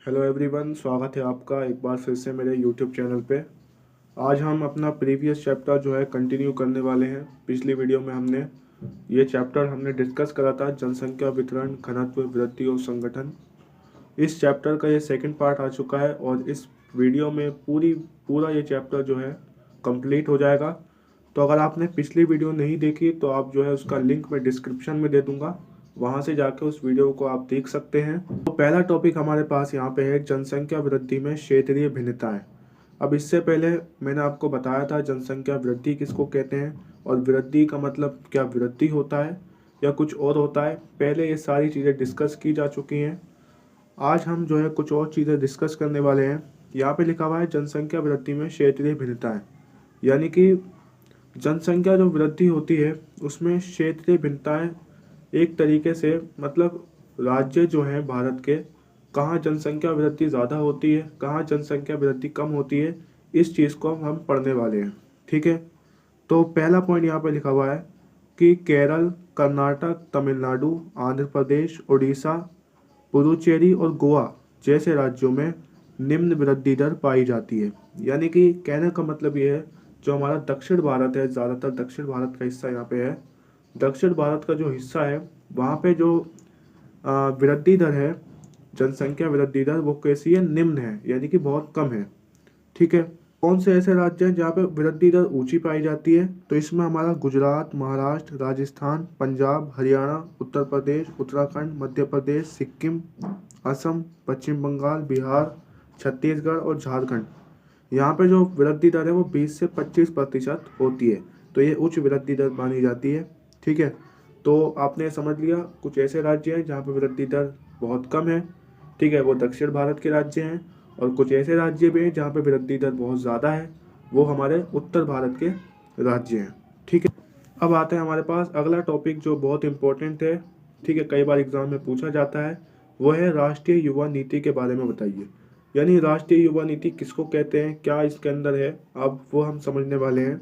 Hello everyone, स्वागत है आपका एक बार फिर से मेरे यूट्यूब चैनल पे। आज हम अपना प्रीवियस चैप्टर जो है कंटिन्यू करने वाले हैं। पिछली वीडियो में हमने ये चैप्टर डिस्कस करा था, जनसंख्या वितरण, घनत्व, वृद्धि और संगठन। इस चैप्टर का ये सेकंड पार्ट आ चुका है और इस वीडियो में पूरा ये चैप्टर जो है कंप्लीट हो जाएगा। तो अगर आपने पिछली वीडियो नहीं देखी तो आप जो है उसका लिंक मैं डिस्क्रिप्शन में दे दूंगा, वहां से जाके उस वीडियो को आप देख सकते हैं। तो पहला टॉपिक हमारे पास यहाँ पे है जनसंख्या वृद्धि में क्षेत्रीय भिन्नताएं। अब इससे पहले मैंने आपको बताया था जनसंख्या वृद्धि किसको कहते हैं और वृद्धि का मतलब क्या वृद्धि होता है या कुछ और होता है। पहले ये सारी चीज़ें डिस्कस की जा चुकी हैं। आज हम जो है कुछ और चीज़ें डिस्कस करने वाले हैं। यहाँ पे लिखा हुआ है जनसंख्या वृद्धि में क्षेत्रीय भिन्नताएं, यानी कि जनसंख्या जो वृद्धि होती है उसमें क्षेत्रीय भिन्नताएं एक तरीके से मतलब राज्य जो हैं भारत के, कहाँ जनसंख्या वृद्धि ज़्यादा होती है, कहाँ जनसंख्या वृद्धि कम होती है, इस चीज़ को हम पढ़ने वाले हैं। ठीक है, तो पहला पॉइंट यहाँ पे लिखा हुआ है कि केरल, कर्नाटक, तमिलनाडु, आंध्र प्रदेश, उड़ीसा, पुडुचेरी और गोवा जैसे राज्यों में निम्न वृद्धि दर पाई जाती है। यानी कि कहने का मतलब ये है, जो हमारा दक्षिण भारत है, ज़्यादातर दक्षिण भारत का हिस्सा यहाँ पे है, दक्षिण भारत का जो हिस्सा है वहाँ पे जो वृद्धि दर है, जनसंख्या वृद्धि दर, वो कैसी है, निम्न है, यानी कि बहुत कम है। ठीक है, कौन से ऐसे राज्य हैं जहाँ पे वृद्धि दर ऊंची पाई जाती है? तो इसमें हमारा गुजरात, महाराष्ट्र, राजस्थान, पंजाब, हरियाणा, उत्तर प्रदेश, उत्तराखंड, मध्य प्रदेश, सिक्किम, असम, पश्चिम बंगाल, बिहार, छत्तीसगढ़ और झारखंड, यहाँ पे जो वृद्धि दर है वो 20 से 25% होती है। तो ये उच्च वृद्धि दर मानी जाती है। ठीक है, तो आपने समझ लिया कुछ ऐसे राज्य हैं जहाँ पे वृद्धि दर बहुत कम है। ठीक है, वो दक्षिण भारत के राज्य हैं। और कुछ ऐसे राज्य भी हैं जहाँ पे वृद्धि दर बहुत ज़्यादा है, वो हमारे उत्तर भारत के राज्य हैं। ठीक है, अब आते हैं हमारे पास अगला टॉपिक जो बहुत इम्पोर्टेंट है। ठीक है, कई बार एग्जाम में पूछा जाता है, वो है राष्ट्रीय युवा नीति के बारे में बताइए। यानी राष्ट्रीय युवा नीति किसको कहते हैं, क्या इसके अंदर है, अब वो हम समझने वाले हैं।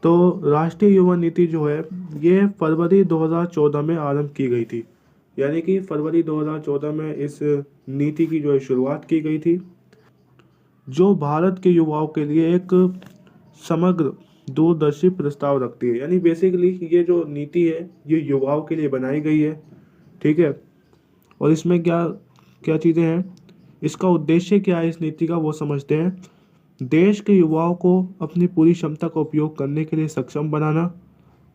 तो राष्ट्रीय युवा नीति जो है ये फरवरी 2014 में आरंभ की गई थी। यानी कि फरवरी 2014 में इस नीति की जो है शुरुआत की गई थी, जो भारत के युवाओं के लिए एक समग्र दूरदर्शी प्रस्ताव रखती है। यानी बेसिकली ये जो नीति है ये युवाओं के लिए बनाई गई है। ठीक है, और इसमें क्या क्या चीज़ें हैं, इसका उद्देश्य क्या है इस नीति का, वो समझते हैं। देश के युवाओं को अपनी पूरी क्षमता का उपयोग करने के लिए सक्षम बनाना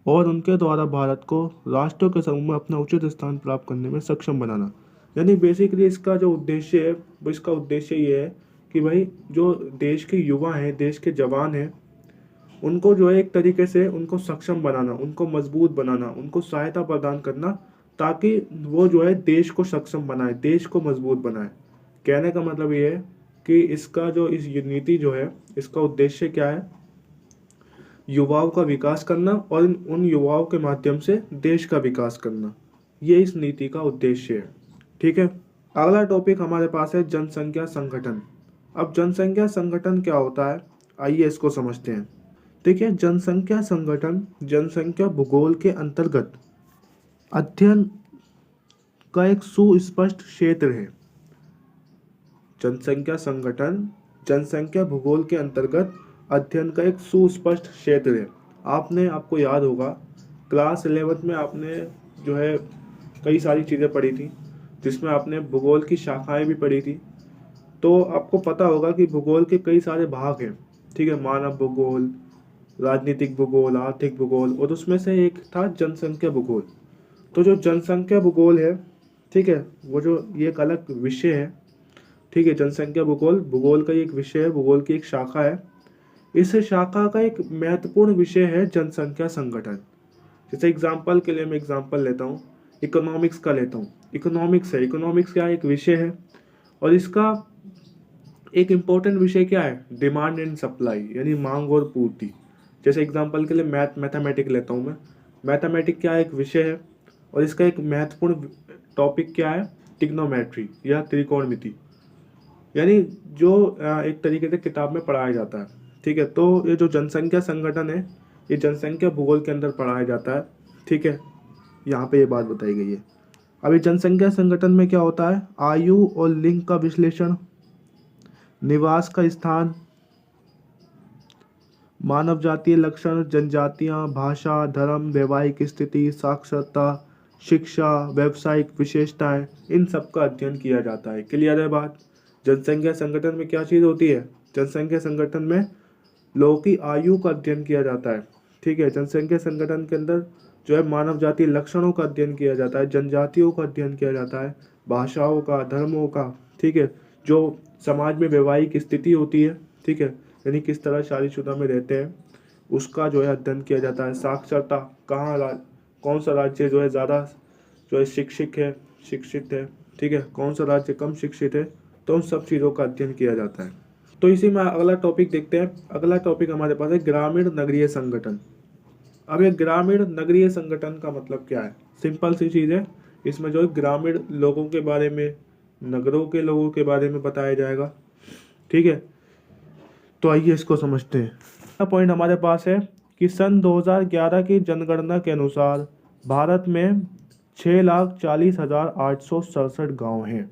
और उनके द्वारा भारत को राष्ट्रों के समूह में अपना उचित स्थान प्राप्त करने में सक्षम बनाना। यानी बेसिकली इसका जो उद्देश्य है वो, इसका उद्देश्य ये है कि भाई जो देश के युवा हैं, देश के जवान हैं, उनको जो है एक तरीके से उनको सक्षम बनाना, उनको मजबूत बनाना, उनको सहायता प्रदान करना, ताकि वो जो है देश को सक्षम बनाए, देश को मजबूत बनाए। कहने का मतलब ये है कि इसका जो इस नीति जो है इसका उद्देश्य क्या है, युवाओं का विकास करना और उन युवाओं के माध्यम से देश का विकास करना, ये इस नीति का उद्देश्य है। ठीक है, अगला टॉपिक हमारे पास है जनसंख्या संगठन। अब जनसंख्या संगठन क्या होता है, आइए इसको समझते हैं। देखिए, जनसंख्या संगठन जनसंख्या भूगोल के अंतर्गत अध्ययन का एक सुस्पष्ट क्षेत्र है। जनसंख्या संगठन जनसंख्या भूगोल के अंतर्गत अध्ययन का एक सुस्पष्ट क्षेत्र है। आपको याद होगा क्लास 11th में आपने जो है कई सारी चीज़ें पढ़ी थी, जिसमें आपने भूगोल की शाखाएं भी पढ़ी थी। तो आपको पता होगा कि भूगोल के कई सारे भाग हैं। ठीक है, मानव भूगोल, राजनीतिक भूगोल, आर्थिक भूगोल, और उसमें से एक था जनसंख्या भूगोल। तो जो जनसंख्या भूगोल है, ठीक है, वो जो ये एक अलग विषय है। ठीक है, जनसंख्या भूगोल भूगोल का एक विषय है, भूगोल की एक शाखा है। इस शाखा का एक महत्वपूर्ण विषय है जनसंख्या संगठन। जैसे एग्जाम्पल के लिए मैं एग्जाम्पल लेता हूँ, इकोनॉमिक्स का लेता हूँ। इकोनॉमिक्स है, इकोनॉमिक्स क्या एक विषय है और इसका एक इम्पोर्टेंट विषय क्या है, डिमांड एंड सप्लाई, यानी मांग और पूर्ति। जैसे एग्जाम्पल के लिए मैथमेटिक लेता हूँ मैं। मैथमेटिक क्या एक विषय है और इसका एक महत्वपूर्ण टॉपिक क्या है, ट्रिग्नोमेट्री या त्रिकोणमिति, यानी जो एक तरीके से किताब में पढ़ाया जाता है। ठीक है, तो ये जो जनसंख्या संगठन है ये जनसंख्या भूगोल के अंदर पढ़ाया जाता है। ठीक है, यहाँ पे ये बात बताई गई है। अभी जनसंख्या संगठन में क्या होता है? आयु और लिंग का विश्लेषण, निवास का स्थान, मानव जातीय लक्षण, जनजातियां, भाषा, धर्म, वैवाहिक स्थिति, साक्षरता, शिक्षा, व्यावसायिक विशेषताएं, इन सब का अध्ययन किया जाता है। क्लियर है बात? जनसंख्या संगठन में क्या चीज़ होती है? जनसंख्या संगठन में लोगों की आयु का अध्ययन किया जाता है। ठीक है, जनसंख्या संगठन के अंदर जो है मानव जातीय लक्षणों का अध्ययन किया जाता है, जनजातियों का अध्ययन किया जाता है, भाषाओं का, धर्मों का। ठीक है, जो समाज में वैवाहिक स्थिति होती है, ठीक है, यानी किस तरह शादीशुदा में रहते हैं, उसका जो है अध्ययन किया जाता है। साक्षरता, कौन सा राज्य जो है ज़्यादा जो है शिक्षित है, ठीक है, कौन सा राज्य कम शिक्षित है, तो उन सब चीज़ों का अध्ययन किया जाता है। तो इसी में अगला टॉपिक देखते हैं। अगला टॉपिक हमारे पास है ग्रामीण नगरीय संगठन। अब ये ग्रामीण नगरीय संगठन का मतलब क्या है? सिंपल सी चीज़ है, इसमें जो है ग्रामीण लोगों के बारे में, नगरों के लोगों के बारे में बताया जाएगा। ठीक है, तो आइए इसको समझते हैं। अगला पॉइंट हमारे पास है कि सन 2011 की जनगणना के अनुसार भारत में 6,40,867 गाँव हैं।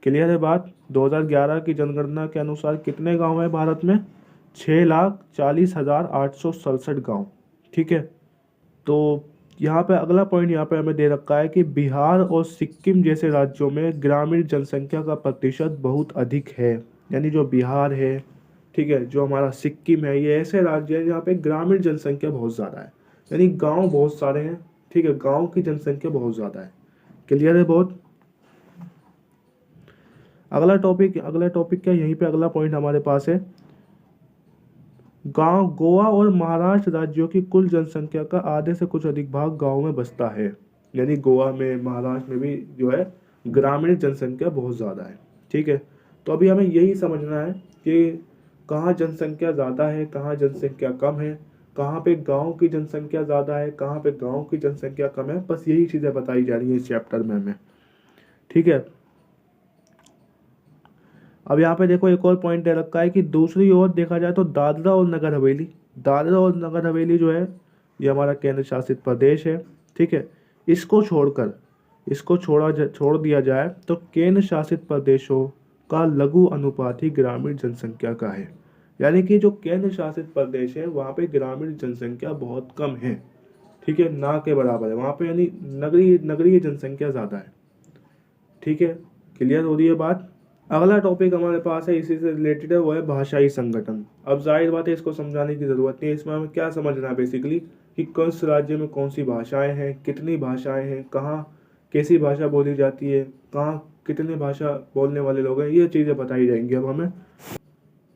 क्लियर है बात? 2011 की जनगणना के अनुसार कितने गांव हैं भारत में? 6,40,867 गांव। ठीक है, तो यहाँ पे अगला पॉइंट यहाँ पे हमें दे रखा है कि बिहार और सिक्किम जैसे राज्यों में ग्रामीण जनसंख्या का प्रतिशत बहुत अधिक है। यानी जो बिहार है, ठीक है, जो हमारा सिक्किम है, ये ऐसे राज्य हैं जहाँ पे ग्रामीण जनसंख्या बहुत ज़्यादा है, यानी गाँव बहुत सारे हैं। ठीक है, गाँव की जनसंख्या बहुत ज़्यादा है। क्लियर है बहुत? अगला टॉपिक क्या, यहीं पे अगला पॉइंट हमारे पास है, गांव गोवा और महाराष्ट्र राज्यों की कुल जनसंख्या का आधे से कुछ अधिक भाग गांव में बसता है। यानी गोवा में, महाराष्ट्र में भी जो है ग्रामीण जनसंख्या बहुत ज़्यादा है। ठीक है, तो अभी हमें यही समझना है कि कहाँ जनसंख्या ज़्यादा है, कहाँ जनसंख्या कम है, कहाँ पे गांव की जनसंख्या ज़्यादा है, कहाँ पे गांव की जनसंख्या कम है। बस यही चीज़ें बताई जा रही है इस चैप्टर में हमें। ठीक है, अब यहाँ पे देखो एक और पॉइंट दे रखा है कि दूसरी ओर देखा जाए तो दादरा और नगर हवेली जो है ये हमारा केंद्र शासित प्रदेश है। ठीक है, इसको छोड़ दिया जाए तो केंद्र शासित प्रदेशों का लघु अनुपात ही ग्रामीण जनसंख्या का है। यानी कि जो केंद्र शासित प्रदेश है वहाँ पे ग्रामीण जनसंख्या बहुत कम है। ठीक है, ना के बराबर है वहाँ पे, यानी नगरीय जनसंख्या ज़्यादा है। ठीक है, क्लियर हो रही है बात? अगला टॉपिक हमारे पास है, इसी से रिलेटेड है, वो है भाषाई संगठन। अब जाहिर बात है इसको समझाने की ज़रूरत नहीं है। इसमें हमें क्या समझना है बेसिकली कि किस राज्य में कौन सी भाषाएं हैं, कितनी भाषाएं हैं, कहाँ कैसी भाषा बोली जाती है, कहाँ कितने भाषा बोलने वाले लोग हैं, ये चीज़ें बताई जाएंगी अब हमें।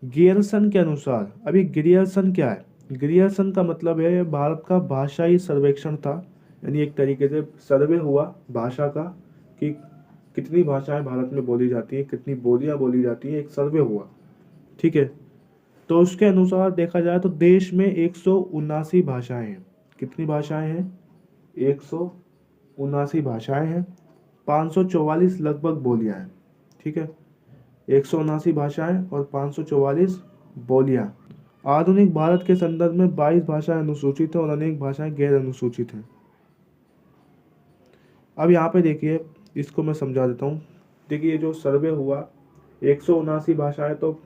गियर्सन के अनुसार, अभी गियर्सन क्या है? गियर्सन का मतलब है भारत का भाषाई सर्वेक्षण था, यानी एक तरीके से सर्वे हुआ भाषा का कि कितनी भाषाएं भारत में बोली जाती हैं, कितनी बोलियां बोली जाती हैं, एक सर्वे हुआ। ठीक है, तो उसके अनुसार देखा जाए तो देश में 179 भाषाएं हैं। कितनी भाषाएं हैं? 179 भाषाएं हैं, 544 लगभग बोलियां हैं। ठीक है, 179 भाषाएं और 544 बोलियां। आधुनिक भारत के संदर्भ में 22 भाषाएं अनुसूचित हैं और अनेक भाषाएं गैर अनुसूचित हैं। अब यहाँ पे देखिए, इसको मैं समझा देता हूँ। देखिए जो सर्वे हुआ, 179 भाषाएं तो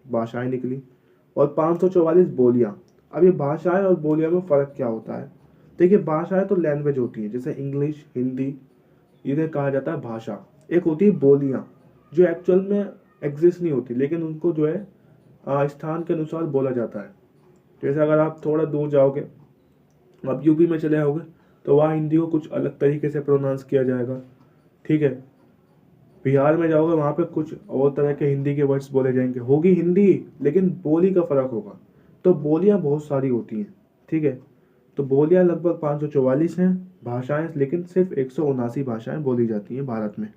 भाषाएं निकली और 544 बोलियां। अब ये भाषाएं और बोलियां में फ़र्क क्या होता है? देखिए भाषाएं तो लैंग्वेज होती हैं, जैसे इंग्लिश, हिंदी, इन्हें कहा जाता है भाषा। एक होती है बोलियां जो एक्चुअल में एग्जिस्ट नहीं होती, लेकिन उनको जो है स्थान के अनुसार बोला जाता है। जैसे अगर आप थोड़ा दूर जाओगे, आप यूपी में चले जाओगे, तो वहाँ हिंदी को कुछ अलग तरीके से प्रोनाउंस किया जाएगा। ठीक है, बिहार में जाओगे वहाँ पे कुछ और तरह के हिंदी के वर्ड्स बोले जाएंगे, होगी हिंदी लेकिन बोली का फ़र्क होगा। तो बोलियाँ बहुत सारी होती हैं। ठीक है, तो बोलियाँ लगभग 544 हैं, भाषाएं लेकिन सिर्फ 179 भाषाएं बोली जाती हैं भारत में।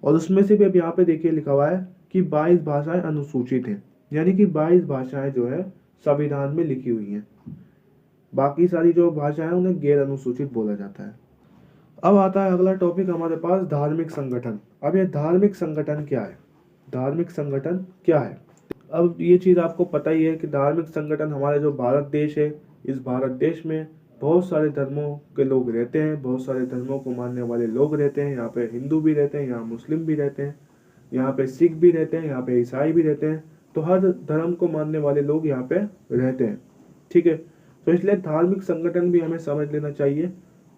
और उसमें से भी अब यहाँ पे देखिए लिखा हुआ है कि 22 भाषाएं अनुसूचित हैं, यानी कि 22 भाषाएं जो है संविधान में लिखी हुई हैं। बाकी सारी जो भाषाएं हैं उन्हें गैर अनुसूचित बोला जाता है। अब आता है अगला टॉपिक हमारे पास, धार्मिक संगठन। अब ये धार्मिक संगठन क्या है? धार्मिक संगठन क्या है? अब ये चीज़ आपको पता ही है कि धार्मिक संगठन हमारे जो भारत देश है, इस भारत देश में बहुत सारे धर्मों के लोग रहते हैं, बहुत सारे धर्मों को मानने वाले लोग रहते हैं। यहाँ पे हिंदू भी रहते हैं, यहाँ मुस्लिम भी रहते हैं, यहाँ पे सिख भी रहते हैं, यहाँ पे ईसाई भी रहते हैं। तो हर धर्म को मानने वाले लोग यहाँ पे रहते हैं। ठीक है, तो इसलिए धार्मिक संगठन भी हमें समझ लेना चाहिए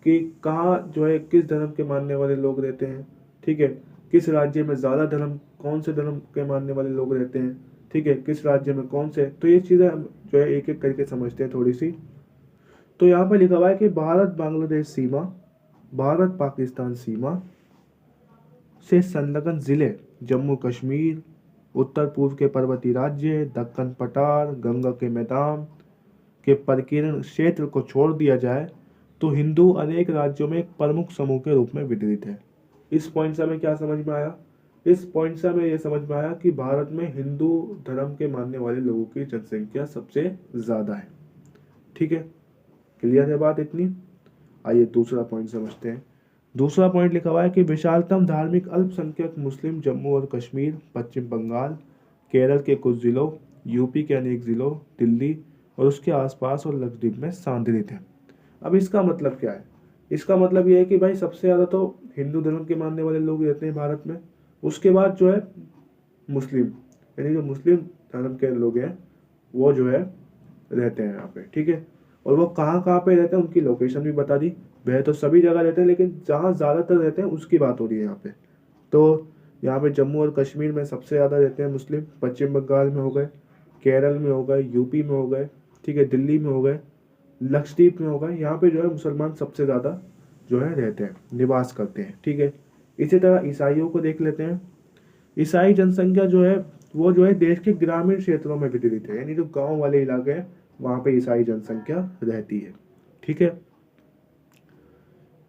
कि कहाँ जो है किस धर्म के मानने वाले लोग रहते हैं। ठीक है, किस राज्य में ज़्यादा धर्म, कौन से धर्म के मानने वाले लोग रहते हैं। ठीक है, किस राज्य में कौन से, तो ये चीज़ें हम जो है एक एक करके समझते हैं थोड़ी सी। तो यहाँ पर लिखा हुआ है कि भारत बांग्लादेश सीमा, भारत पाकिस्तान सीमा से संलग्न जिले जम्मू कश्मीर, उत्तर पूर्व के पर्वतीय राज्य, दक्कन पठार, गंगा के मैदान के प्रकीर्णन क्षेत्र को छोड़ दिया जाए तो हिंदू अनेक राज्यों में एक प्रमुख समूह के रूप में वितरित है। इस पॉइंट से हमें क्या समझ में आया? इस पॉइंट से हमें यह समझ में आया कि भारत में हिंदू धर्म के मानने वाले लोगों की जनसंख्या सबसे ज़्यादा है। ठीक है, क्लियर है बात इतनी? आइए दूसरा पॉइंट समझते हैं। दूसरा पॉइंट लिखा हुआ है कि विशालतम धार्मिक अल्पसंख्यक मुस्लिम जम्मू और कश्मीर, पश्चिम बंगाल, केरल के कुछ जिलों, यूपी के अनेक जिलों, दिल्ली और उसके आसपास और लक्षद्वीप में सांद्रित है। अब इसका मतलब क्या है? इसका मतलब यह है कि भाई सबसे ज़्यादा तो हिंदू धर्म के मानने वाले लोग रहते हैं भारत में, उसके बाद जो है मुस्लिम, यानी जो मुस्लिम धर्म के लोग हैं वो जो है रहते हैं यहाँ पे। ठीक है, और वो कहाँ कहाँ पे रहते हैं उनकी लोकेशन भी बता दी। वह तो सभी जगह रहते हैं, लेकिन जहाँ ज़्यादातर रहते हैं उसकी बात हो रही है यहाँ पे। तो यहाँ पे जम्मू और कश्मीर में सबसे ज़्यादा रहते हैं मुस्लिम, पश्चिम बंगाल में हो गए, केरल में हो गए, यूपी में हो गए, ठीक है, दिल्ली में हो गए, लक्षद्वीप में हो गए। यहाँ पे जो है मुसलमान सबसे ज़्यादा जो है रहते हैं, निवास करते हैं। ठीक है, इसी तरह ईसाइयों को देख लेते हैं। ईसाई जनसंख्या जो है वो जो है देश के ग्रामीण क्षेत्रों में वितरित है, यानी जो गांव वाले इलाके हैं वहाँ पे ईसाई जनसंख्या रहती है। ठीक है,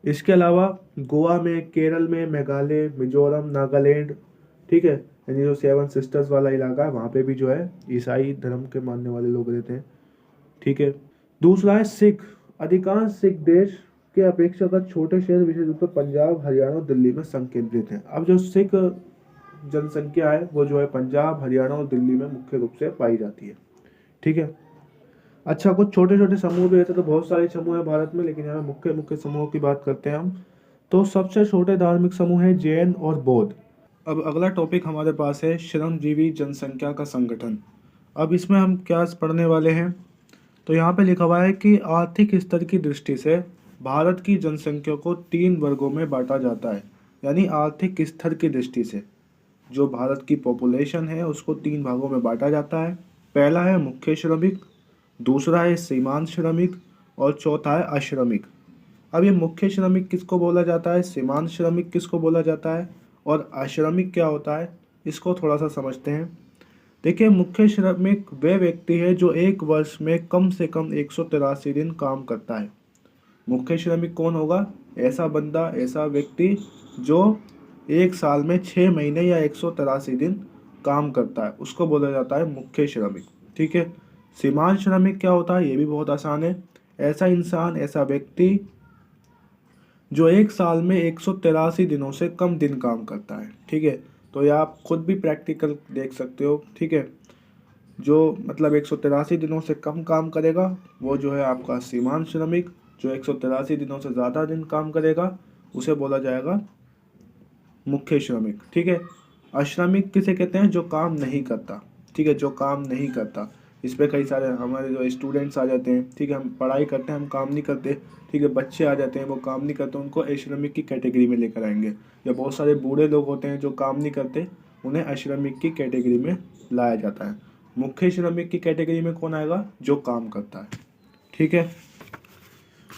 इसके अलावा गोवा में, केरल में, मेघालय, मिजोरम, नागालैंड, ठीक है, यानी जो 7 सिस्टर्स वाला इलाका है वहाँ पे भी जो है ईसाई धर्म के मानने वाले लोग रहते हैं। ठीक है, दूसरा है सिख। अधिकांश सिख देश के अपेक्षाकृत छोटे शहर विशेष रूप से पंजाब, हरियाणा और दिल्ली में संकेंद्रित हैं। अब जो सिख जनसंख्या है वो जो है पंजाब, हरियाणा और दिल्ली में मुख्य रूप से पाई जाती है। ठीक है, अच्छा, कुछ छोटे छोटे समूह भी रहते, तो बहुत सारे समूह हैं भारत में, लेकिन यहाँ मुख्य मुख्य समूहों की बात करते हैं हम। तो सबसे छोटे धार्मिक समूह है जैन और बौद्ध। अब अगला टॉपिक हमारे पास है श्रमजीवी जनसंख्या का संगठन। अब इसमें हम क्या पढ़ने वाले हैं? तो यहाँ पे लिखा हुआ है कि आर्थिक स्तर की दृष्टि से भारत की जनसंख्या को 3 वर्गों में बांटा जाता है। यानी आर्थिक स्तर की दृष्टि से जो भारत की पॉपुलेशन है उसको 3 भागों में बांटा जाता है। पहला है मुख्य श्रमिक, दूसरा है सीमांत श्रमिक और चौथा है अश्रमिक। अब ये मुख्य श्रमिक किसको बोला जाता है, सीमांत श्रमिक किसको बोला जाता है और अश्रमिक क्या होता है, इसको थोड़ा सा समझते हैं। देखिए, मुख्य श्रमिक वे व्यक्ति है जो एक वर्ष में कम से कम 183 दिन काम करता है। मुख्य श्रमिक कौन होगा? ऐसा बंदा, ऐसा व्यक्ति जो एक साल में 6 महीने या 183 दिन काम करता है, उसको बोला जाता है मुख्य श्रमिक। ठीक है, सीमांत श्रमिक क्या होता है? ये भी बहुत आसान है। ऐसा इंसान, ऐसा व्यक्ति जो एक साल में 183 दिनों से कम दिन काम करता है। ठीक है, तो ये आप खुद भी प्रैक्टिकल देख सकते हो। ठीक है, जो मतलब 183 दिनों से कम काम करेगा वो जो है आपका सीमांत श्रमिक, जो 183 दिनों से ज़्यादा दिन काम करेगा उसे बोला जाएगा मुख्य श्रमिक। ठीक है, अश्रमिक किसे कहते हैं? जो काम नहीं करता। ठीक है, जो काम नहीं करता। इस पे कई सारे हमारे जो स्टूडेंट्स आ जाते हैं। ठीक है, हम पढ़ाई करते हैं, हम काम नहीं करते। ठीक है, बच्चे आ जाते हैं, वो काम नहीं करते, उनको अश्रमिक की कैटेगरी में लेकर आएंगे। या बहुत सारे बूढ़े लोग होते हैं जो काम नहीं करते, उन्हें अश्रमिक की कैटेगरी में लाया जाता है। मुख्य श्रमिक की कैटेगरी में कौन आएगा? जो काम करता है। ठीक है,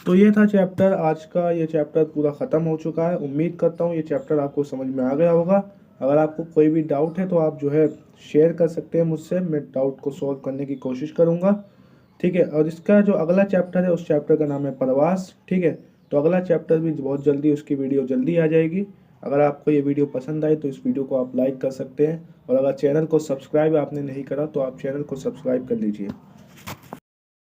तो ये था चैप्टर आज का। ये चैप्टर पूरा ख़त्म हो चुका है। उम्मीद करता हूँ ये चैप्टर आपको समझ में आ गया होगा। अगर आपको कोई भी डाउट है तो आप जो है शेयर कर सकते हैं मुझसे, मैं डाउट को सॉल्व करने की कोशिश करूँगा। ठीक है, और इसका जो अगला चैप्टर है उस चैप्टर का नाम है प्रवास। ठीक है, तो अगला चैप्टर भी बहुत जल्दी, उसकी वीडियो जल्दी आ जाएगी। अगर आपको ये वीडियो पसंद आए तो इस वीडियो को आप लाइक कर सकते हैं, और अगर चैनल को सब्सक्राइब आपने नहीं करा तो आप चैनल को सब्सक्राइब कर लीजिए।